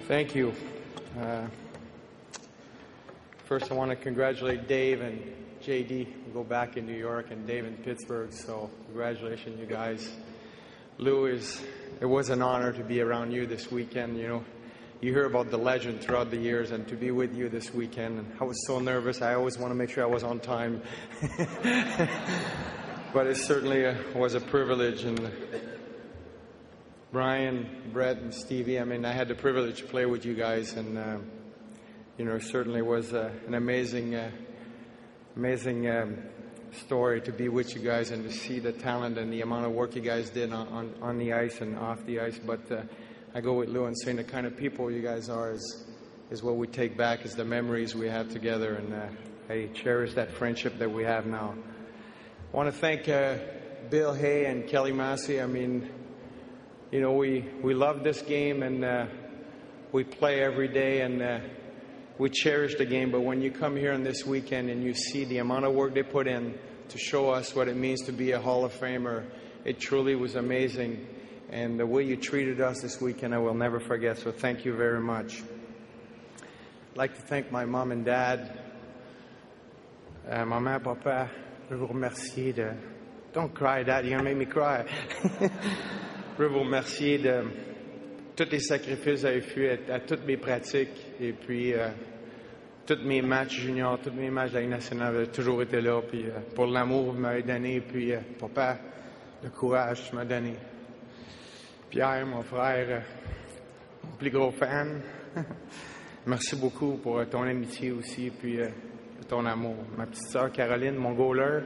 Thank you. First, I want to congratulate Dave and JD. We go back in New York, and Dave in Pittsburgh, so congratulations, you guys. Lou, it was an honor to be around you this weekend. You know, you hear about the legend throughout the years, and to be with you this weekend, and I was so nervous. I always want to make sure I was on time. But it certainly was a privilege. And Brian, Brett, and Stevie, I mean, I had the privilege to play with you guys, and you know, it certainly was an amazing story to be with you guys and to see the talent and the amount of work you guys did on the ice and off the ice. But I go with Lou in saying the kind of people you guys are is what we take back, is the memories we have together, and I cherish that friendship that we have now. I want to thank Bill Hay and Kelly Massey. I mean, you know, we love this game, and we play every day, and we cherish the game. But when you come here on this weekend and you see the amount of work they put in to show us what it means to be a Hall of Famer, it truly was amazing. And the way you treated us this weekend, I will never forget. So thank you very much. I'd like to thank my mom and dad. Ma mère, papa, je vous remercie de... Don't cry, Dad, you're going to make me cry. Je veux vous remercier de tous les sacrifices que vous avez faits à toutes mes pratiques, et puis tous mes matchs juniors, tous mes matchs de la Ligue nationale, vous avez toujours été là, puis pour l'amour que vous m'avez donné, puis papa, le courage que tu m'as donné. Pierre, mon frère, mon plus gros fan, merci beaucoup pour ton amitié aussi, puis ton amour. Ma petite sœur Caroline, mon goaler,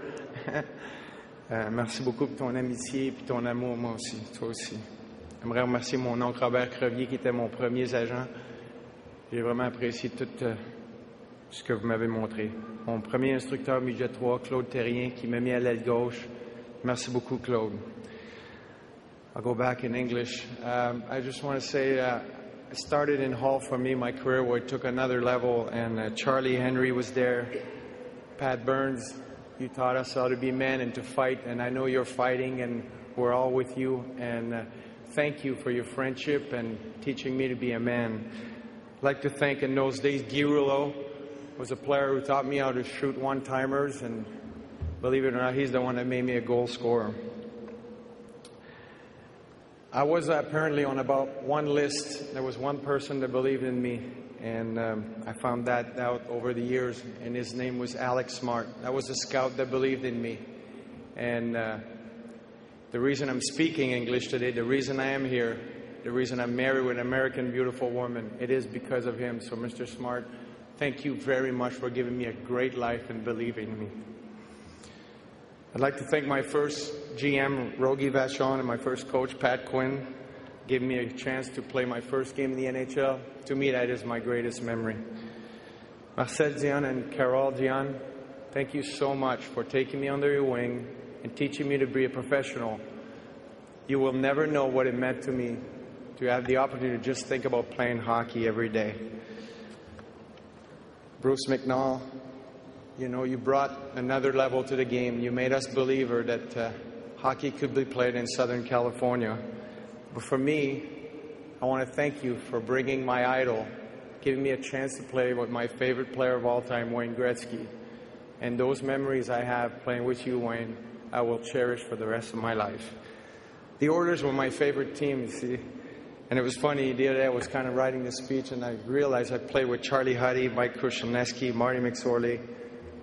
merci beaucoup pour ton amitié et ton amour, moi aussi, toi aussi. J'aimerais remercier mon oncle Robert Crevier, qui était mon premier agent. J'ai vraiment apprécié tout ce que vous m'avez montré. Mon premier instructeur midget 3, Claude Terrien, qui m'a mis à l'aile gauche. Merci beaucoup, Claude. I'll go back in English. I just want to say it started in Hall for me, my career, where it took another level, and Charlie Henry was there, Pat Burns. You taught us how to be men and to fight, and I know you're fighting, and we're all with you, and thank you for your friendship and teaching me to be a man. I'd like to thank, in those days, Guy Rouleau was a player who taught me how to shoot one-timers, and believe it or not, he's the one that made me a goal scorer. I was apparently on about one list. There was one person that believed in me, and I found that out over the years, and his name was Alex Smart. That was a scout that believed in me. And the reason I'm speaking English today, the reason I am here, the reason I'm married with an American beautiful woman, it is because of him. So, Mr. Smart, thank you very much for giving me a great life and believing in me. I'd like to thank my first GM, Rogie Vachon, and my first coach, Pat Quinn, giving me a chance to play my first game in the NHL. To me, that is my greatest memory. Marcel Dion and Carole Dion, thank you so much for taking me under your wing and teaching me to be a professional. You will never know what it meant to me to have the opportunity to just think about playing hockey every day. Bruce McNall, you know, you brought another level to the game. You made us believer that hockey could be played in Southern California. But for me, I want to thank you for bringing my idol, giving me a chance to play with my favorite player of all time, Wayne Gretzky. And those memories I have playing with you, Wayne, I will cherish for the rest of my life. The Oilers were my favorite team, you see. And it was funny, the other day I was kind of writing this speech, and I realized I played with Charlie Huddy, Mike Krushelneski, Marty McSorley.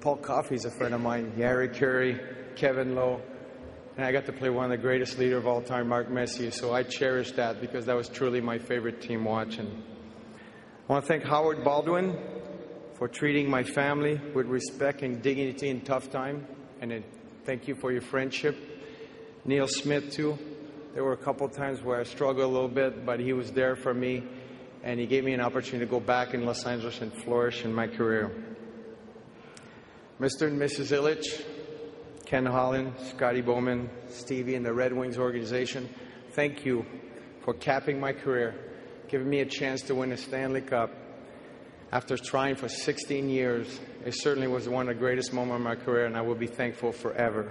Paul Coffey's a friend of mine, Harry Curry, Kevin Lowe. And I got to play one of the greatest leaders of all time, Mark Messier. So I cherish that because that was truly my favorite team watching. I want to thank Howard Baldwin for treating my family with respect and dignity in tough time. And thank you for your friendship. Neil Smith, too. There were a couple times where I struggled a little bit, but he was there for me. And he gave me an opportunity to go back in Los Angeles and flourish in my career. Mr. and Mrs. Illich, Ken Holland, Scotty Bowman, Stevie, and the Red Wings organization, thank you for capping my career, giving me a chance to win a Stanley Cup. After trying for 16 years, it certainly was one of the greatest moments of my career, and I will be thankful forever.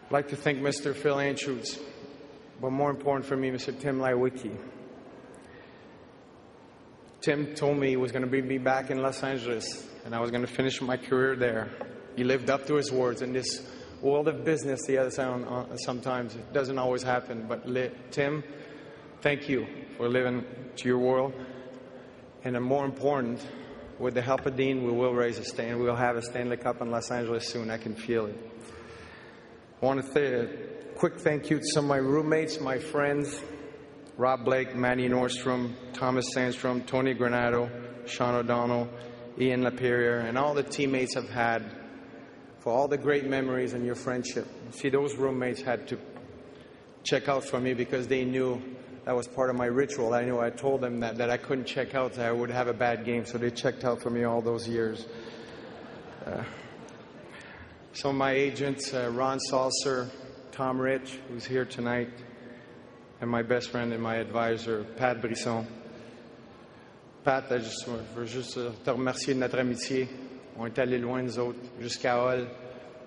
I'd like to thank Mr. Phil Anschutz, but more important for me, Mr. Tim Lewicki. Tim told me he was going to bring me back in Los Angeles, and I was going to finish my career there. He lived up to his words. In this world of business, the other side, sometimes it doesn't always happen. But Tim, thank you for living to your world. And more important, with the help of Dean, we will raise a Stanley. We will have a Stanley Cup in Los Angeles soon. I can feel it. I want to say a quick thank you to some of my roommates, my friends, Rob Blake, Manny Nordstrom, Thomas Sandstrom, Tony Granado, Sean O'Donnell, Ian LaPerriere, and all the teammates I've had for all the great memories and your friendship. See, those roommates had to check out for me because they knew that was part of my ritual. I knew I told them that I couldn't check out, that I would have a bad game, so they checked out for me all those years. Some of my agents, Ron Salser, Tom Rich, who's here tonight, and my best friend and my advisor, Pat Brisson. Pat, je veux juste te remercier de notre amitié. On est allés loin, nous autres, jusqu'à Hull.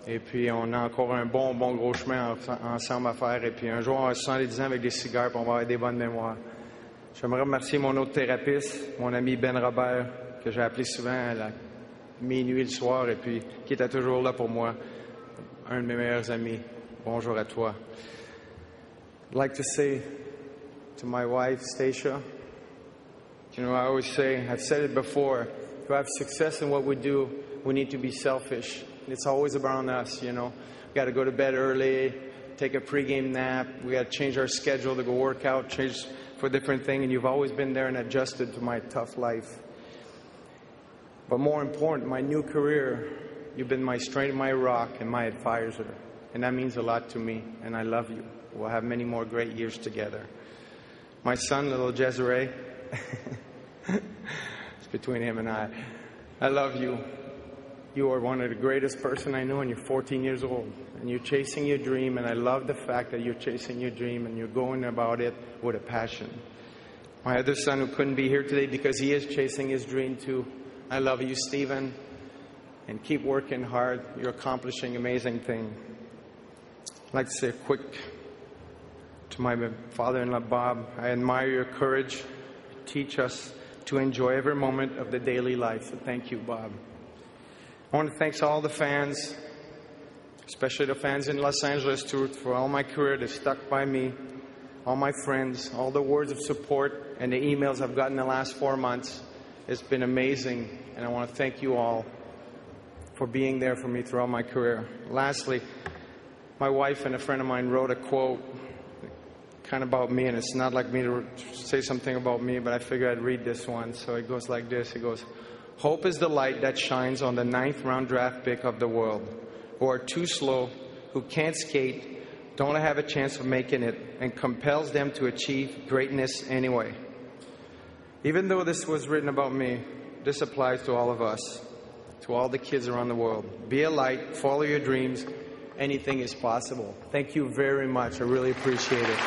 Et puis, on a encore un bon gros chemin ensemble à faire. Et puis, un jour, on va se 70 ans avec des cigares, puis on va avoir des bonnes mémoires. J'aimerais remercier mon autre thérapeute, mon ami Ben Robert, que j'ai appelé souvent à la minuit le soir, et puis qui était toujours là pour moi. Un de mes meilleurs amis. Bonjour à toi. I'd like to say to my wife, Stacia, you know, I always say, I've said it before, to have success in what we do, we need to be selfish. It's always about us, you know. We got to go to bed early, take a pregame nap. We got to change our schedule to go work out, change for different things. And you've always been there and adjusted to my tough life. But more important, my new career, you've been my strength, my rock, and my advisor. And that means a lot to me, and I love you. We'll have many more great years together. My son, little Desiree, it's between him and I love you. You are one of the greatest person I know, and you're 14 years old. And you're chasing your dream, and I love the fact that you're chasing your dream, and you're going about it with a passion. My other son, who couldn't be here today because he is chasing his dream too, I love you, Stephen, and keep working hard. You're accomplishing amazing things. I'd like to say a quick to my father-in-law, Bob. I admire your courage. Teach us to enjoy every moment of the daily life. So thank you, Bob. I want to thank all the fans, especially the fans in Los Angeles, too, for all my career. They stuck by me, all my friends, all the words of support, and the emails I've gotten the last 4 months. It's been amazing, and I want to thank you all for being there for me throughout my career. Lastly, my wife and a friend of mine wrote a quote kind of about me, and it's not like me to say something about me, but I figured I'd read this one. So it goes like this. It goes, "Hope is the light that shines on the 9th round draft pick of the world, who are too slow, who can't skate, don't have a chance of making it, and compels them to achieve greatness anyway." Even though this was written about me, this applies to all of us, to all the kids around the world. Be a light, follow your dreams. Anything is possible. Thank you very much. I really appreciate it.